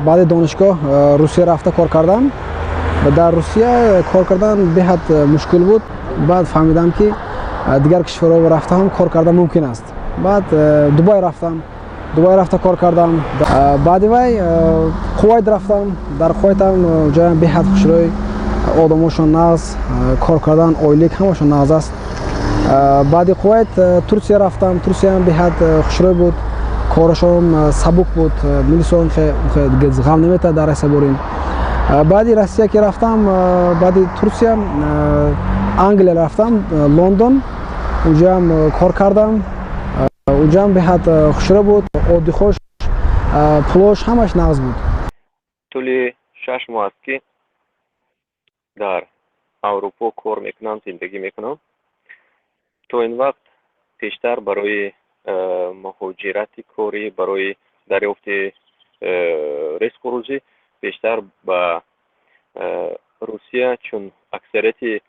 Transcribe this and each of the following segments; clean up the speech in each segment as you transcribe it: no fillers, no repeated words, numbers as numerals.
баъди донишгоҳ Русия рафта кор кардам. дар Русия кор кардан беҳад мушкил буд. баъд фаҳмидам ки дигар кишварҳо рафта ҳам кор кардан мумкин аст. баъд Дубай рафтам. Дубай рафта кор кардам. баъди вай Кувайт рафтам. дар Кувайтам ҷоям беҳад хушрӯй, одамошон нағз, кор кардан ойлик ҳамашон нағз аст. баъди Кувайт Турсия рафтам. Турсия ҳам беҳад хушрӯй буд. корашон сабук буд. милисон ғам наметад дар Россия борем. баъди Россия ки рафтам, баъди Турсия Англия рафтам, Лондон. унҷаам кор кардам. унҷаам беҳад хушрӯй буд. оддихош, пулош ҳамаш нағз буд. тӯли 6 моҳ аст ки дар Аврупо кор мекунам, зиндагӣ мекунам. то ин вақт пештар барои муҳоҷирати корӣ, барои дарёфти ризқу рӯзӣ пештар ба Русия, чун аксарияти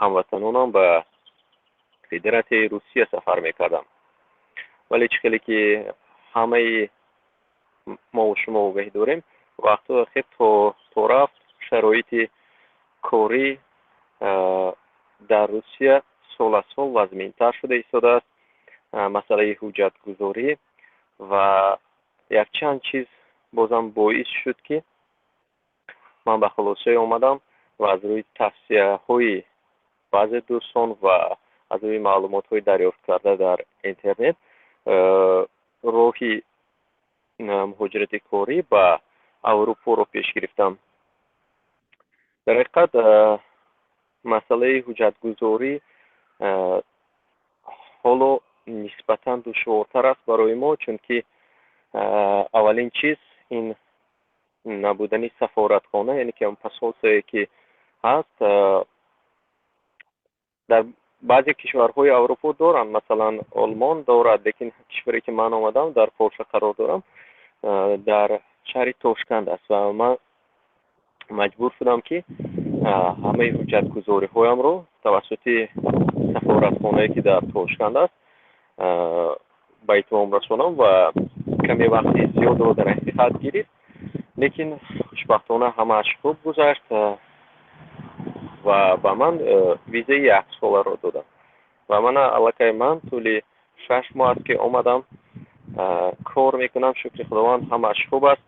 ҳамватанонам ба федератсияи Русия сафар мекардам. вале чӣ хеле ки ҳамаи мо шумо огаҳӣ дорем, вақтҳое хеб то рафт шароити корӣ дар Русия сол аз сол вазминтар шуда истодааст. масъалаи ҳуҷҷатгузорӣ ва якчанд чиз бозам боис шуд ки ман ба хулосае омадам ва аз рӯи тавсияҳои баъзе дӯстон ва аз рӯи маълумотҳои дарёфт карда дар интернет роҳи муҳоҷирати корӣ ба Аврупоро пеш гирифтам. дар ҳақиқат масъалаи ҳуҷҷатгузорӣ ҳоло нисбатан душвортар аст барои мо, чунки аввалин чиз ин набудани сафоратхона, яъне ки посолствие ки ҳаст, дар баъзе кишварҳои Аврупо доранд, масалан Олмон дорад, лекин кишваре ки ман омадам дар Полша қарор дорам, дар шаҳри Тошканд аст ва ман маҷбур шудам ки ҳамаи ҳуҷҷатгузориҳоямро тавассути сафоратхонае ки дар Тошканд аст ба итмом расонам ва каме вақти зиёдро дар ҳақиқат гирифт, лекин хушбахтона ҳамааш хуб гузашт ва ба ман визаи 1 соларо доданд. ва ман аллакай ман тӯли 6 моҳ аст ки омадам, кор мекунам, шукри худованд, ҳамааш хуб аст.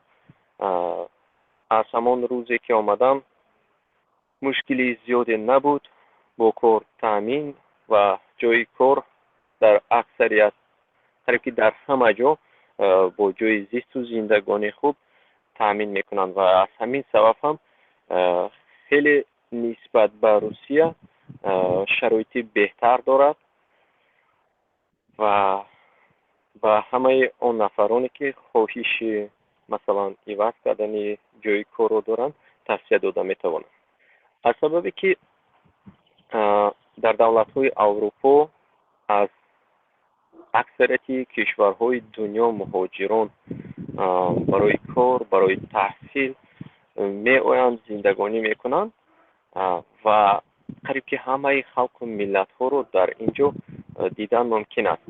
аз ҳамон рӯзе ки омадам мушкили зиёде набуд. бо кор таъмин ва ҷои кор дар аксарият, қариб ки дар ҳама ҷо бо ҷои зисту зиндагони хуб таъмин мекунанд ва аз ҳамин сабаб ҳам хеле нисбат ба Русия шароити беҳтар дорад ва ба ҳамаи он нафароне ки хоҳиши масалан иваз кардани ҷои корро доранд тавсия дода метавонам. аз сабабе ки дар давлатҳои Аврупо аз аксарияти кишварҳои дунё муҳоҷирон барои кор, барои таҳсил меоянд, зиндагонӣ мекунанд ва қариб ки ҳамаи халқу миллатҳоро дар ин ҷо дидан мумкин аст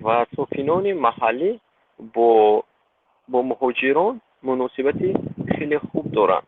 ва сокинони маҳаллӣ бо муҳоҷирон муносибати хеле хуб доранд.